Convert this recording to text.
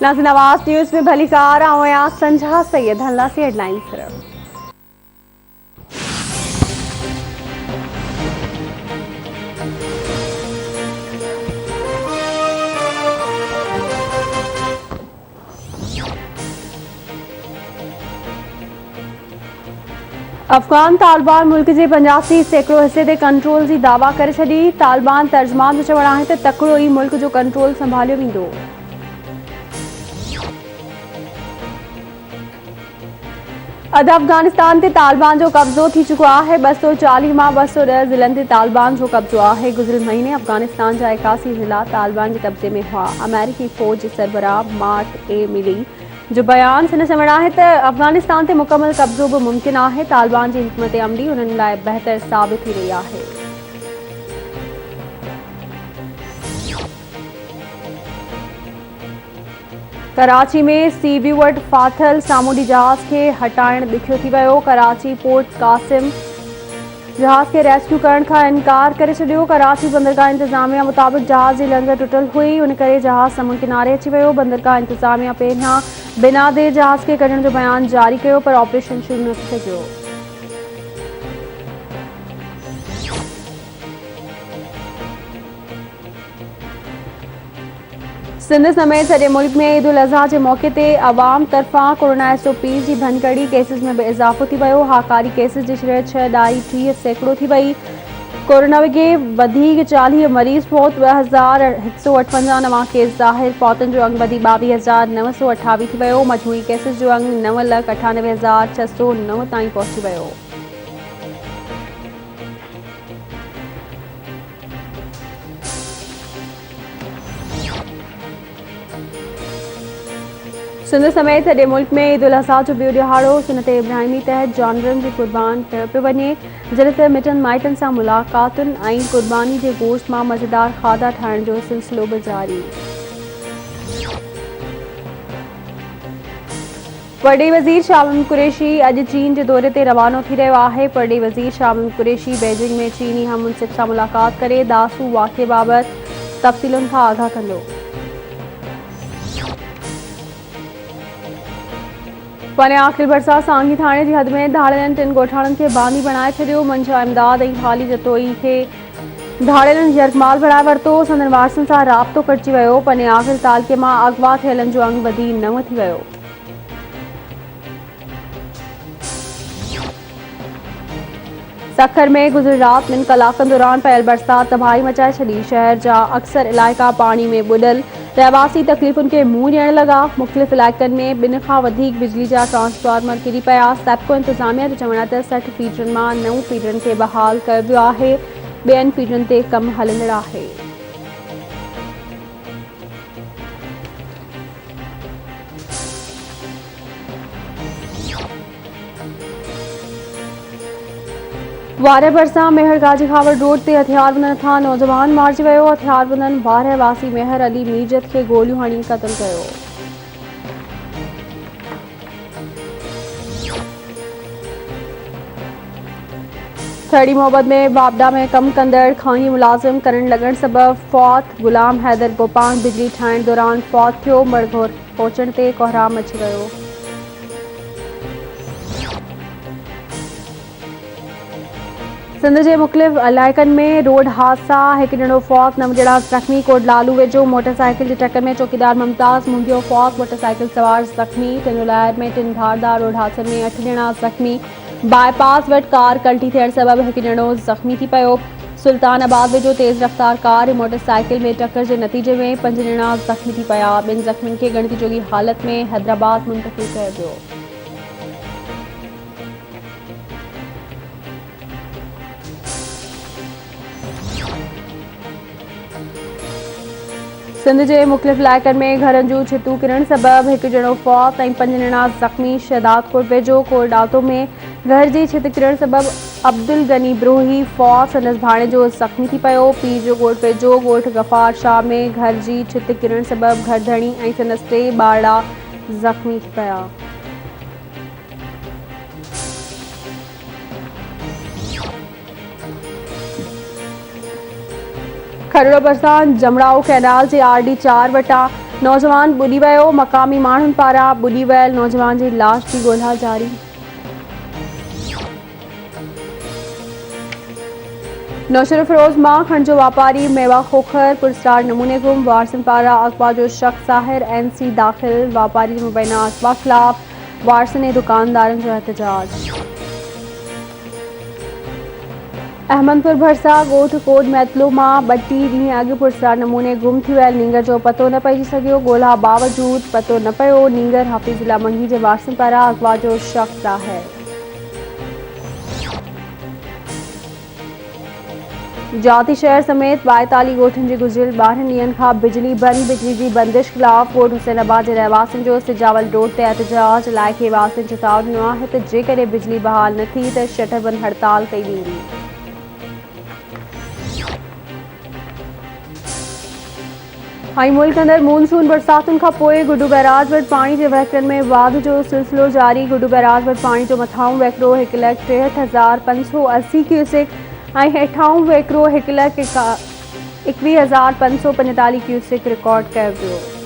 नाज़रीन, आवाज़ न्यूज़ में भली कार आया संझा सैयद हल्ला से हेडलाइन सिर्फ। अफगान तालिबान मुल्क जे 85 सैकड़ों हिस्से ते कंट्रोल जी दावा करे छॾी। तालिबान तर्जमान जो चवणु आहे त तकिड़ो ई मुल्क जो कंट्रोल संभालियो वेंदो। अध अफगानिस्तान ते तालिबान जो कब्ज़ो थी चुको आहे। 240 मां 210 ज़िलनि ते तालिबान जो कब्ज़ो आहे। गुज़िरियल महीने अफगानिस्तान जा 81 ज़िला तालिबान जे कब्ज़े में हुआ। अमेरिकी फ़ौज जे सरबराह मार्क ए मिली जो बयान हिन चवणु आहे त अफगानिस्तान ते मुकमल कब्ज़ो बि मुमकिन आहे। तालिबान जी हिकमत अमली उन्हनि लाइ बहितर साबित थी रही आहे। कराची में सी व्यू वटि फाथल सामूंडी जहाज़ खे हटाइण ॾुखियो थी वियो। कराची पोर्ट कासिम जहाज़ खे रेस्क्यू करण खां इनकार करे छॾियो। कराची बंदरगाह इंतज़ामिया मुताबिक़ जहाज़ जी लंगर टुटल हुई, उन करे जहाज़ समुंड किनारे अची वियो। बंदरगाह इंतज़ामिया पहिरियां बिना देर जहाज़ खे कढण जो बयान जारी कयो, पर ऑपरेशन शुरू न थी सघियो। सिंध समेत सॼे मुल्क में ईद उल अज़हा जे मौक़े ते अवाम तरफ़ां कोरोना SOP जी भनकड़ी केसिस में बि इज़ाफ़ो थी वियो। हाकारी केसिस जी शरह 6.30 सैकड़ो थी वई। कोरोना खे वधीक 40 मरीज़ मौत, 2158 नवां केस ज़ाहिर। फौतन जो अंग वधी 22,928 थी वियो। मजमूई केसिस जो अंग 9,98,609 ताईं पहुची वियो। सिंध समेत सॼे मुल्क में ईद उल अज़हा जो ॿियो ॾिहाड़ो सुन्नत इब्राहिमी तहत जानवरनि जी क़ुर्बान कयो पियो वञे, जॾहिं त मिटनि माइटनि सां मुलाक़ातुनि ऐं क़ुर्बानी जे गोश्त मां मज़ेदार खाधा ठाहिण जो सिलसिलो बि जारी। वॾे वज़ीर शाह महमूद कुरैशी अॼु चीन जे दौरे ते रवानो थी रहियो आहे। वॾे वज़ीर शाह महमूद कुरैशी बीजिंग में चीनी हम मुंसिफ़ सां मुलाक़ात करे दासू वाक़िए बाबति तफ़सीलुनि खां आगाह कंदो। वने आख़िर बरसात सांगी थाणे जी हद में धाड़ेलनि 3 ॻोठाणनि खे बांदी बणाए छॾियो। मंझा इमदाद ऐं हाली जतोई खे धाड़ेलनि यरगमाल बणाए वरितो। संदनि वारसनि सां राब्तो कटिजी वियो। पने आख़िर तालके मां अगवा थियलनि जो अंग वधी 9 थी वियो। सखर में गुज़िरियल राति 2 कलाकनि दौरान पयल बरसात तबाही मचाए छॾी। शहर जा अक्सर इलाइक़ा पाणी में ॿुॾल। रहवासी तकलीफ़ुनि खे मुंहुं ॾियण लॻा। मुख़्तलिफ़ इलाइक़नि में 2 खां वधीक बिजली जा ट्रांसफार्मर किरी पिया। सेप्को इंतज़ामिया जो चवणु आहे त 60 फीडरनि मां 9 फीडरनि खे बहाल कयो वियो आहे। ॿियनि फीडरनि ते कमु हलंदड़ आहे। वारे भरिसां मेहर गाजी खावड़ रोड ते हथियारबंदनि खां नौजवान मारिजी वियो। हथियारबंदनि 12 रहवासी मेहर अली मीरजत खे गोलियूं हणी क़त्ल कयो। थड़ी मोहब्बत में बाबडा में कम कंदड़ खानी मुलाज़िम करंट लॻण सबबि फौत। गुलाम हैदर गोपान बिजली ठाहिण दौरान फौत थियो। मड़घोर पहुचण ते कोहराम अची वियो। सिंध जे मुख़्तलिफ़ इलाइक़नि में रोड हादसा। 1 ॼणो फौत, 9 ॼणा ज़ख़्मी। कोटलालू वेझो मोटरसाइकिल जी टक्कर में चौकीदार मुमताज़ मुंगियो फौत। मोटरसाइकिल सवार ज़ख़्मी। टिनोलायर में 3 धारदार रोड हादसनि में 8 ॼणा ज़ख़्मी। बाईपास वटि कार कल्टी थियण सबबि 1 ॼणो ज़ख़्मी थी पियो। सुल्तानाबाद वेझो तेज़ रफ़्तार कार ऐं मोटरसाइकिल में टक्कर जे नतीजे में 5 ॼणा ज़ख़्मी थी पिया। 2 ज़ख़्मियुनि खे ॻणती जोगी हालत में हैदराबाद मुंतक़िल कयो वियो। सिंध जे मुख़्तलिफ़ इलाइक़नि में घरनि जूं छितूं किरण सबबि 1 ॼणो फौत ऐं 5 ॼणा ज़ख़्मी। शहदादकोट वेझो कोरडातो में घर जी छित किरण सबबि अब्दुल गनी ब्रोही फौत। संदसि भाणे जो ज़ख़्मी थी पियो। पीर जो ॻोठ वेझो ॻोठ गफ़ार शाह में घर जी छित किरण सबबि घरधणी ऐं संदसि 3 ॿारड़ा ज़ख़्मी थी पिया। खरोड़ बरसात जमड़ाऊ कैनाल जे RD 4 वटां नौजवान बुॾी वियो। मक़ामी माण्हुनि पारां बुॾी वियल नौजवान जी लाश जी ॻोल्हा जारी। नौशर फिरोज मां खंड जो वापारी मेवा खोखर पुरस्कार नमूने गुम। वारसन पारां अगवा जो शख्स ज़ाहिर NC दाख़िल। वापारी जे मुबैना अगवा ख़िलाफ़ वारसन ऐं दुकानदारनि जो एहतजाज। अहमदपुर भरसा ॻोठ कोट मैतलो मां 32 ॾींहं अॻु पुरस्कार नमूने गुम थी वियल नींगर जो पतो न पइजी सघियो। ॻोल्हा बावजूद पतो न पियो। नींगर हफ़ीज़ुल्ला मंगी जे वारसन पारां अगवा जो शख्स ज़ाहिर। जाती शहर समेत 42 ॻोठनि जे गुज़िरियल 12 ॾींहनि खां बिजली बंदि। बिजली जी बंदिश ख़िलाफ़ कोट हुसैनाबाद जे रहवासियुनि जो सिजावल रोड ते एहतजाज। इलाइक़े वासियुनि चेतावनी ॾिनो आहे त जेकॾहिं बिजली बहाल न थी त शटरबंद हड़ताल कई वेंदी। मुल्क अंदर मानसून बरसातुनि खां पोइ गुड्डू बैराज वटि पाणी जे वहिकरनि में वाध जो सिलसिलो जारी। गुड्डू बैराज वटि पाणी जो मथाऊं वहिकिरो 1,63,580 क्यूसेक ऐं हेठाऊं वहिकिरो 1,21,545 क्यूसेक रिकॉर्ड कयो वियो।